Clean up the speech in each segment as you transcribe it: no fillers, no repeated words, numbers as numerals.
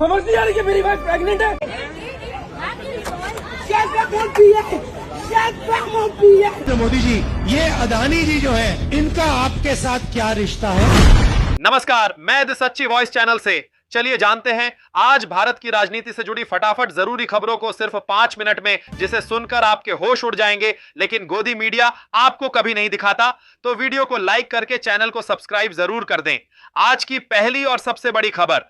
समझ नहीं आ रही कि मेरी वाइफ प्रेग्नेंट है। मोदी जी, ये अदानी जी जो है, इनका आपके साथ क्या रिश्ता है? नमस्कार, मैं द सच्ची वॉइस चैनल से। चलिए जानते हैं आज भारत की राजनीति से जुड़ी फटाफट जरूरी खबरों को सिर्फ 5 मिनट में, जिसे सुनकर आपके होश उड़ जाएंगे, लेकिन गोदी मीडिया आपको कभी नहीं दिखाता। तो वीडियो को लाइक करके चैनल को सब्सक्राइब जरूर कर दें। आज की पहली और सबसे बड़ी खबर।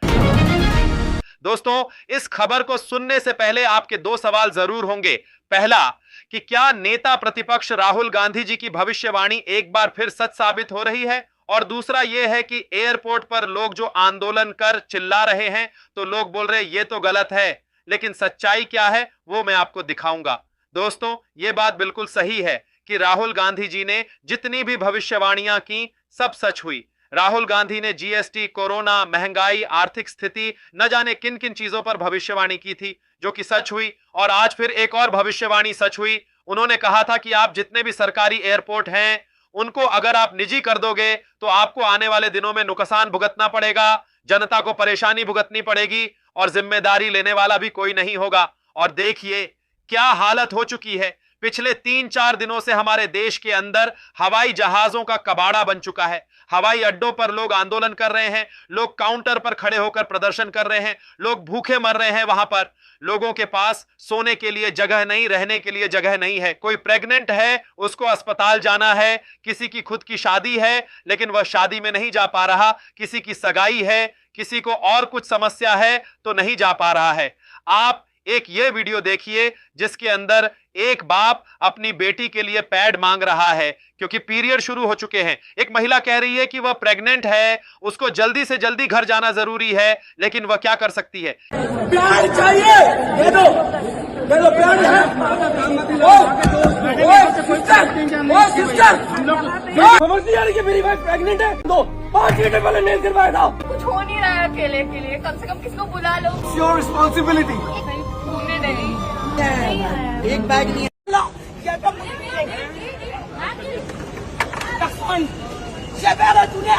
दोस्तों, इस खबर को सुनने से पहले आपके 2 सवाल जरूर होंगे। पहला, कि क्या नेता प्रतिपक्ष राहुल गांधी जी की भविष्यवाणी एक बार फिर सच साबित हो रही है? और दूसरा यह है कि एयरपोर्ट पर लोग जो आंदोलन कर चिल्ला रहे हैं, तो लोग बोल रहे हैं ये तो गलत है, लेकिन सच्चाई क्या है वो मैं आपको दिखाऊंगा। दोस्तों, ये बात बिल्कुल सही है कि राहुल गांधी जी ने जितनी भी भविष्यवाणियां की सब सच हुई। राहुल गांधी ने जीएसटी, कोरोना, महंगाई, आर्थिक स्थिति, न जाने किन किन चीजों पर भविष्यवाणी की थी जो कि सच हुई। और आज फिर एक और भविष्यवाणी सच हुई। उन्होंने कहा था कि आप जितने भी सरकारी एयरपोर्ट हैं उनको अगर आप निजी कर दोगे तो आपको आने वाले दिनों में नुकसान भुगतना पड़ेगा, जनता को परेशानी भुगतनी पड़ेगी और जिम्मेदारी लेने वाला भी कोई नहीं होगा। और देखिए क्या हालत हो चुकी है। पिछले 3-4 दिनों से हमारे देश के अंदर हवाई जहाजों का कबाड़ा बन चुका है। हवाई अड्डों पर लोग आंदोलन कर रहे हैं, लोग काउंटर पर खड़े होकर प्रदर्शन कर रहे हैं, लोग भूखे मर रहे हैं। वहां पर लोगों के पास सोने के लिए जगह नहीं, रहने के लिए जगह नहीं है। कोई प्रेग्नेंट है, उसको अस्पताल जाना है, किसी की खुद की शादी है लेकिन वह शादी में नहीं जा पा रहा, किसी की सगाई है, किसी को और कुछ समस्या है तो नहीं जा पा रहा है। आप एक ये वीडियो देखिए जिसके अंदर एक बाप अपनी बेटी के लिए पैड मांग रहा है क्योंकि पीरियड शुरू हो चुके हैं। एक महिला कह रही है कि वह प्रेग्नेंट है, उसको जल्दी से जल्दी घर जाना जरूरी है, लेकिन वह क्या कर सकती है? प्यार चाहिए, दे दो प्यार है। समझ नहीं आ रही कि मेरी वाइफ प्रेग्नेंट है। 5 मिनट पहले मेल करवाया था। कुछ हो नहीं रहा है अकेले के लिए, कम से कम किसको बुला लो। Your responsibility. घूमने नहीं एक बैग नहीं है। तूने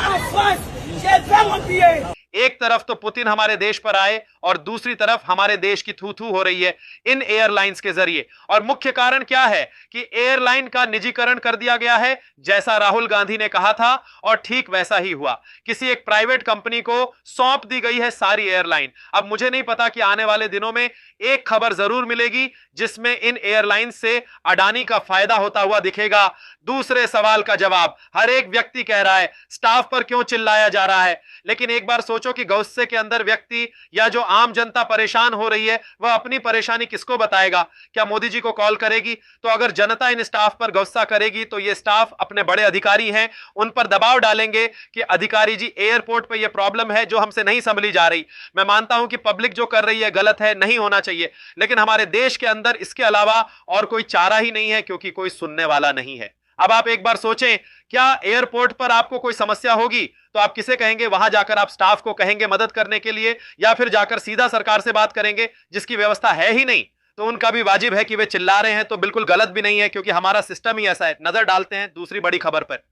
एक तरफ तो पुतिन हमारे देश पर आए और दूसरी तरफ हमारे देश की थू थू हो रही है इन एयरलाइंस के जरिए। और मुख्य कारण क्या है कि एयरलाइन का निजीकरण कर दिया गया है, जैसा राहुल गांधी ने कहा था और ठीक वैसा ही हुआ। किसी एक प्राइवेट कंपनी को सौंप दी गई है सारी एयरलाइन। अब मुझे नहीं पता कि आने वाले दिनों में एक खबर जरूर मिलेगी जिसमें इन एयरलाइन से अडानी का फायदा होता हुआ दिखेगा। दूसरे सवाल का जवाब हर एक व्यक्ति कह रहा है, स्टाफ पर क्यों चिल्लाया जा रहा है? लेकिन एक बार सोचो कि गुस्से के अंदर व्यक्ति या जो आम जनता परेशान हो रही है वह अपनी परेशानी किसको बताएगा? क्या मोदी जी को कॉल करेगी? तो अगर जनता इन स्टाफ पर गुस्सा करेगी तो ये स्टाफ अपने बड़े अधिकारी हैं, उन पर दबाव डालेंगे कि अधिकारी जी एयरपोर्ट पर यह प्रॉब्लम है जो हमसे नहीं संभली जा रही। मैं मानता हूं कि पब्लिक जो कर रही है गलत है, नहीं होना चाहिए, लेकिन हमारे देश के अंदर इसके अलावा और कोई चारा ही नहीं है क्योंकि कोई सुनने वाला नहीं है। अब आप एक बार सोचें, क्या एयरपोर्ट पर आपको कोई समस्या होगी तो आप किसे कहेंगे? वहां जाकर आप स्टाफ को कहेंगे मदद करने के लिए, या फिर जाकर सीधा सरकार से बात करेंगे जिसकी व्यवस्था है ही नहीं? तो उनका भी वाजिब है कि वे चिल्ला रहे हैं तो बिल्कुल गलत भी नहीं है क्योंकि हमारा सिस्टम ही ऐसा है। नजर डालते हैं दूसरी बड़ी खबर पर।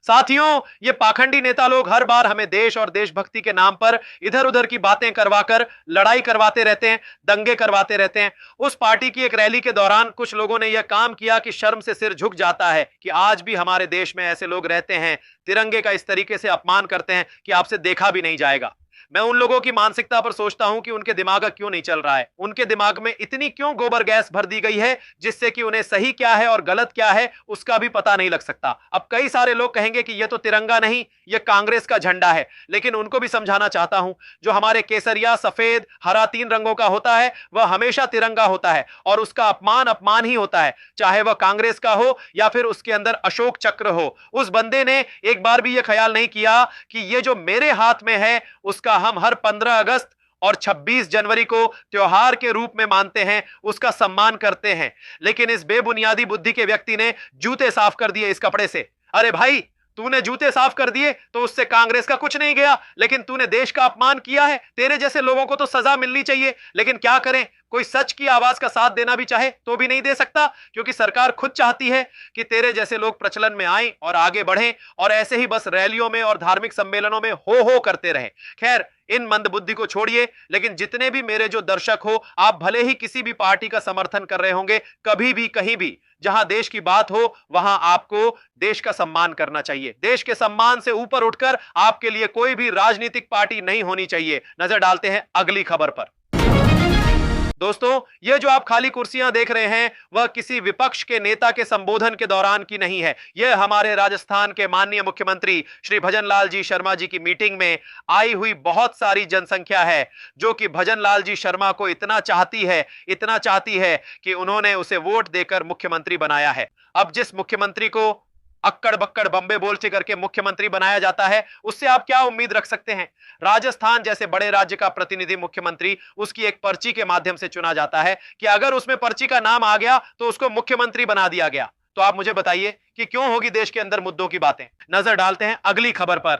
साथियों, ये पाखंडी नेता लोग हर बार हमें देश और देशभक्ति के नाम पर इधर उधर की बातें करवाकर लड़ाई करवाते रहते हैं, दंगे करवाते रहते हैं। उस पार्टी की एक रैली के दौरान कुछ लोगों ने यह काम किया कि शर्म से सिर झुक जाता है कि आज भी हमारे देश में ऐसे लोग रहते हैं, तिरंगे का इस तरीके से अपमान करते हैं कि आपसे देखा भी नहीं जाएगा। मैं उन लोगों की मानसिकता पर सोचता हूं कि उनके दिमाग क्यों नहीं चल रहा है, उनके दिमाग में इतनी क्यों गोबर गैस भर दी गई है जिससे कि उन्हें सही क्या है और गलत क्या है उसका भी पता नहीं लग सकता। अब कई सारे लोग कहेंगे कि यह तो तिरंगा नहीं, यह कांग्रेस का झंडा है, लेकिन उनको भी समझाना चाहता हूं, जो हमारे केसरिया, सफेद, हरा 3 रंगों का होता है वह हमेशा तिरंगा होता है और उसका अपमान अपमान ही होता है, चाहे वह कांग्रेस का हो या फिर उसके अंदर अशोक चक्र हो। उस बंदे ने एक बार भी यह ख्याल नहीं किया कि यह जो मेरे हाथ में है उसका हम हर 15 अगस्त और 26 जनवरी को त्योहार के रूप में मानते हैं, उसका सम्मान करते हैं। लेकिन इस बेबुनियादी बुद्धि के व्यक्ति ने जूते साफ कर दिए इस कपड़े से। अरे भाई, तूने जूते साफ कर दिए तो उससे कांग्रेस का कुछ नहीं गया, लेकिन तूने देश का अपमान किया है। तेरे जैसे लोगों को तो सजा मिलनी चाहिए, लेकिन क्या करें, कोई सच की आवाज का साथ देना भी चाहे तो भी नहीं दे सकता, क्योंकि सरकार खुद चाहती है कि तेरे जैसे लोग प्रचलन में आएं और आगे बढ़ें और ऐसे ही बस रैलियों में और धार्मिक सम्मेलनों में हो करते रहें। खैर, इन मंदबुद्धि को छोड़िए, लेकिन जितने भी मेरे जो दर्शक हो, आप भले ही किसी भी पार्टी का समर्थन कर रहे होंगे, कभी भी कहीं भी जहां देश की बात हो वहां आपको देश का सम्मान करना चाहिए। देश के सम्मान से ऊपर उठकर आपके लिए कोई भी राजनीतिक पार्टी नहीं होनी चाहिए। नजर डालते हैं अगली खबर पर। दोस्तों, ये जो आप खाली कुर्सियां देख रहे हैं वह किसी विपक्ष के नेता के संबोधन के दौरान की नहीं है। यह हमारे राजस्थान के माननीय मुख्यमंत्री श्री भजन लाल जी शर्मा जी की मीटिंग में आई हुई बहुत सारी जनसंख्या है, जो कि भजन लाल जी शर्मा को इतना चाहती है कि उन्होंने उसे वोट देकर मुख्यमंत्री बनाया है। अब जिस मुख्यमंत्री को अक्कड़ बक्कड़ बम्बे बोलचे करके मुख्यमंत्री बनाया जाता है, उससे आप क्या उम्मीद रख सकते हैं? राजस्थान जैसे बड़े राज्य का प्रतिनिधि मुख्यमंत्री उसकी एक पर्ची के माध्यम से चुना जाता है कि अगर उसमें पर्ची का नाम आ गया तो उसको मुख्यमंत्री बना दिया गया। तो आप मुझे बताइए कि क्यों होगी देश के अंदर मुद्दों की बातें। नजर डालते हैं अगली खबर पर।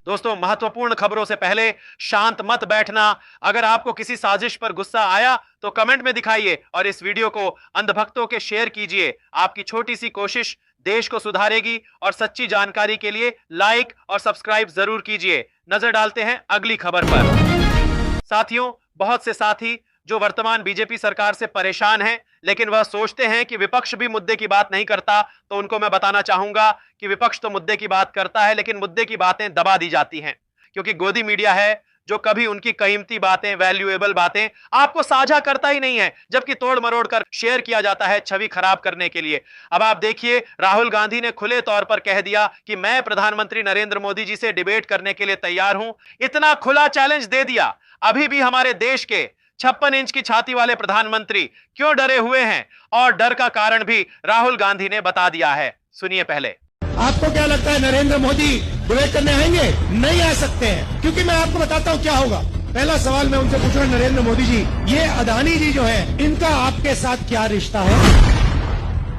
दोस्तों, महत्वपूर्ण खबरों से पहले शांत मत बैठना। अगर आपको किसी साजिश पर गुस्सा आया तो कमेंट में दिखाइए और इस वीडियो को अंधभक्तों के शेयर कीजिए। आपकी छोटी सी कोशिश देश को सुधारेगी और सच्ची जानकारी के लिए लाइक और सब्सक्राइब जरूर कीजिए। नजर डालते हैं अगली खबर पर। साथियों, बहुत से साथी जो वर्तमान बीजेपी सरकार से परेशान हैं, लेकिन वह सोचते हैं कि विपक्ष भी मुद्दे की बात नहीं करता, तो उनको मैं बताना चाहूंगा कि विपक्ष तो मुद्दे की बात करता है, लेकिन मुद्दे की बातें दबा दी जाती हैं, क्योंकि गोदी मीडिया है जो कभी उनकी कीमती बातें, वैल्यूएबल बातें आपको साझा करता ही नहीं है, जबकि तोड़ मरोड़ कर शेयर किया जाता है छवि खराब करने के लिए। अब आप देखिए, राहुल गांधी ने खुले तौर पर कह दिया कि मैं प्रधानमंत्री नरेंद्र मोदी जी से डिबेट करने के लिए तैयार हूं। इतना खुला चैलेंज दे दिया, अभी भी हमारे देश के 56 इंच की छाती वाले प्रधानमंत्री क्यों डरे हुए हैं? और डर का कारण भी राहुल गांधी ने बता दिया है। सुनिए पहले। आपको क्या लगता है नरेंद्र मोदी डिबेट करने आएंगे? नहीं आ सकते हैं, क्योंकि मैं आपको बताता हूं क्या होगा। पहला सवाल मैं उनसे पूछूंगा, नरेंद्र मोदी जी, ये अदानी जी जो है, इनका आपके साथ क्या रिश्ता है?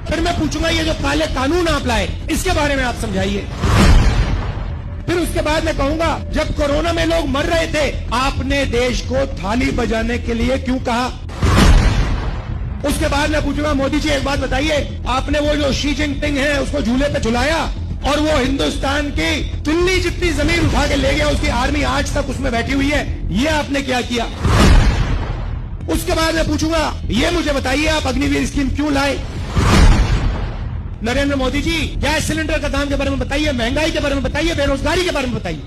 फिर मैं पूछूंगा, ये जो काले कानून आप लाए, इसके बारे में आप समझाइए। फिर उसके बाद मैं कहूंगा, जब कोरोना में लोग मर रहे थे, आपने देश को थाली बजाने के लिए क्यों कहा? उसके बाद मैं पूछूंगा, मोदी जी एक बात बताइए, आपने वो जो शी जिनपिंग है उसको झूले पे झुलाया और वो हिंदुस्तान की दिल्ली जितनी जमीन उठा के ले गया, उसकी आर्मी आज तक उसमें बैठी हुई है, ये आपने क्या किया? उसके बाद मैं पूछूंगा, ये मुझे बताइए, आप अग्निवीर स्कीम क्यों लाए? नरेंद्र मोदी जी, गैस सिलेंडर का दाम के बारे में बताइए, महंगाई के बारे में बताइए, बेरोजगारी के बारे में बताइए।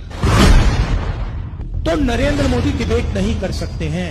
तो नरेंद्र मोदी डिबेट नहीं कर सकते हैं।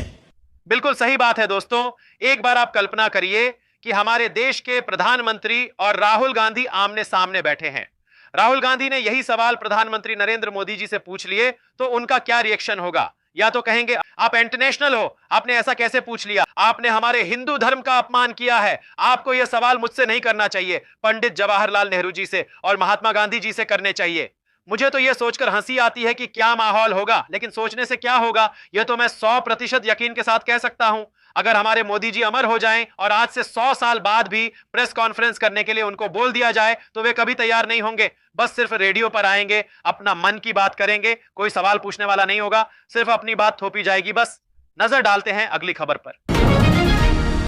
बिल्कुल सही बात है दोस्तों। एक बार आप कल्पना करिए कि हमारे देश के प्रधानमंत्री और राहुल गांधी आमने सामने बैठे हैं। राहुल गांधी ने यही सवाल प्रधानमंत्री नरेंद्र मोदी जी से पूछ लिए तो उनका क्या रिएक्शन होगा? या तो कहेंगे आप इंटरनेशनल हो, आपने ऐसा कैसे पूछ लिया, आपने हमारे हिंदू धर्म का अपमान किया है, आपको यह सवाल मुझसे नहीं करना चाहिए, पंडित जवाहरलाल नेहरू जी से और महात्मा गांधी जी से करने चाहिए। मुझे तो यह सोचकर हंसी आती है कि क्या माहौल होगा, लेकिन सोचने से क्या होगा, यह तो मैं 100% यकीन के साथ कह सकता हूं। अगर हमारे मोदी जी अमर हो जाएं और आज से 100 साल बाद भी प्रेस कॉन्फ्रेंस करने के लिए उनको बोल दिया जाए तो वे कभी तैयार नहीं होंगे। बस सिर्फ रेडियो पर आएंगे, अपना मन की बात करेंगे, कोई सवाल पूछने वाला नहीं होगा, सिर्फ अपनी बात थोपी जाएगी बस। नजर डालते हैं अगली खबर पर।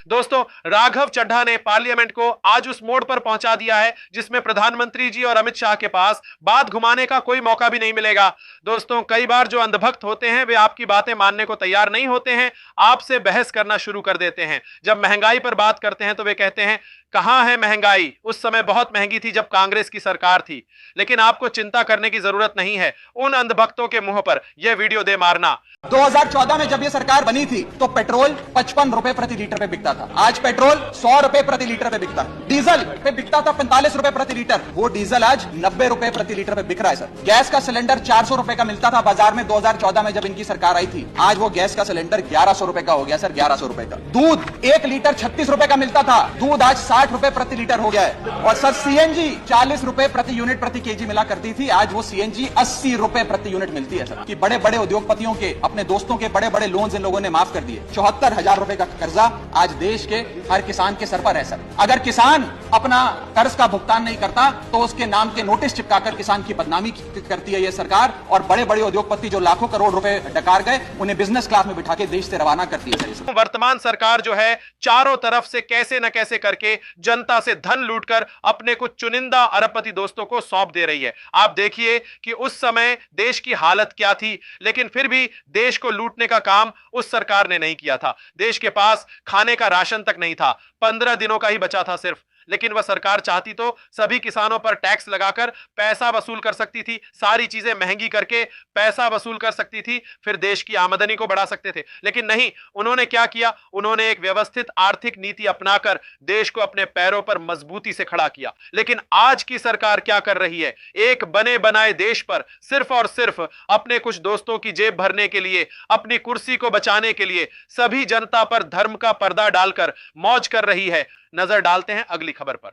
दोस्तों, राघव चड्ढा ने पार्लियामेंट को आज उस मोड़ पर पहुंचा दिया है जिसमें प्रधानमंत्री जी और अमित शाह के पास बात घुमाने का कोई मौका भी नहीं मिलेगा। दोस्तों, कई बार जो अंधभक्त होते हैं वे आपकी बातें मानने को तैयार नहीं होते हैं, आपसे बहस करना शुरू कर देते हैं। जब महंगाई पर बात करते हैं तो वे कहते हैं कहां है महंगाई, उस समय बहुत महंगी थी जब कांग्रेस की सरकार थी। लेकिन आपको चिंता करने की जरूरत नहीं है, उन अंधभक्तों के मुंह पर यह वीडियो दे मारना। 2014 में जब यह सरकार बनी थी तो पेट्रोल 55 रुपए प्रति लीटर पे बिकता था, आज पेट्रोल 100 रुपए प्रति लीटर पे बिकता है। डीजल पे बिकता था 45 रुपए प्रति लीटर, वो डीजल आज 90 रुपए प्रति लीटर पे बिक रहा है सर। गैस का सिलेंडर 400 रुपए का मिलता था बाजार में 2014 में जब इनकी सरकार आई थी, आज वो गैस का सिलेंडर 1100 रुपए का हो गया सर, 1100 रुपए का। दूध 1 लीटर 36 रुपए का मिलता था, दूध आज 60 रुपए प्रति लीटर हो गया है। और सर सीएनजी 40 रुपए प्रति यूनिट प्रति केजी मिला करती थी, आज वो सीएनजी 80 रुपए प्रति यूनिट मिलती है सर। कि बड़े बड़े उद्योगपतियों के, अपने दोस्तों के बड़े बड़े लोन्स इन लोगों ने माफ कर दिए। 74,000 रुपए का कर्जा आज देश के हर किसान के सर पर है सर। अगर किसान अपना कर्ज का भुगतान नहीं करता तो उसके नाम के नोटिस चिपकाकर किसान की बदनामी करती है ये सरकार, और बड़े बड़े उद्योगपति जो लाखों करोड़ रुपए डकार गए उन्हें बिजनेस क्लास में बिठा के देश से रवाना करती है सर। वर्तमान सरकार जो है चारों तरफ से कैसे न कैसे करके जनता से धन लूटकर अपने कुछ चुनिंदा अरबपति दोस्तों को सौंप दे रही है। आप देखिए कि उस समय देश की हालत क्या थी, लेकिन फिर भी देश को लूटने का काम उस सरकार ने नहीं किया था। देश के पास खाने का राशन तक नहीं था, 15 दिनों का ही बचा था सिर्फ। लेकिन वह सरकार चाहती तो सभी किसानों पर टैक्स लगाकर पैसा वसूल कर सकती थी, सारी चीजें महंगी करके पैसा वसूल कर सकती थी, फिर देश की आमदनी को बढ़ा सकते थे। लेकिन नहीं, उन्होंने क्या किया? उन्होंने एक व्यवस्थित आर्थिक नीति अपनाकर देश को अपने पैरों पर मजबूती से खड़ा किया। लेकिन आज की सरकार क्या कर रही है? एक बने बनाए देश पर सिर्फ और सिर्फ अपने कुछ दोस्तों की जेब भरने के लिए, अपनी कुर्सी को बचाने के लिए सभी जनता पर धर्म का पर्दा डालकर मौज कर रही है। नजर डालते हैं अगली खबर पर।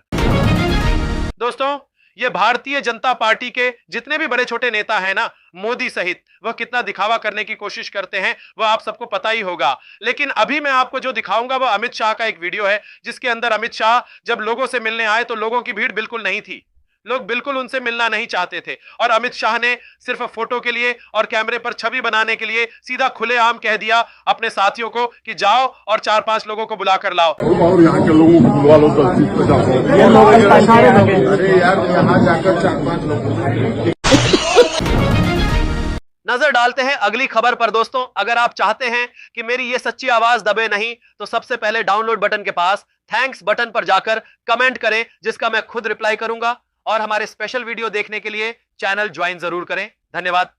दोस्तों, ये भारतीय जनता पार्टी के जितने भी बड़े छोटे नेता हैं ना, मोदी सहित, वह कितना दिखावा करने की कोशिश करते हैं वह आप सबको पता ही होगा। लेकिन अभी मैं आपको जो दिखाऊंगा वह अमित शाह का एक वीडियो है, जिसके अंदर अमित शाह जब लोगों से मिलने आए तो लोगों की भीड़ बिल्कुल नहीं थी, लोग बिल्कुल उनसे मिलना नहीं चाहते थे। और अमित शाह ने सिर्फ फोटो के लिए और कैमरे पर छवि बनाने के लिए सीधा खुलेआम कह दिया अपने साथियों को कि जाओ और 4-5 लोगों को बुला कर लाओ। और यहाँ के लोगों को बुलवा लो, 10 सीट पे जाओ। अरे यार, यहाँ जाकर 4-5 लोग। नजर डालते हैं अगली खबर पर। दोस्तों, अगर आप चाहते हैं कि मेरी ये सच्ची आवाज दबे नहीं, तो सबसे पहले डाउनलोड बटन के पास थैंक्स बटन पर जाकर कमेंट करें, जिसका मैं खुद रिप्लाई करूंगा। और हमारे स्पेशल वीडियो देखने के लिए चैनल ज्वाइन जरूर करें। धन्यवाद।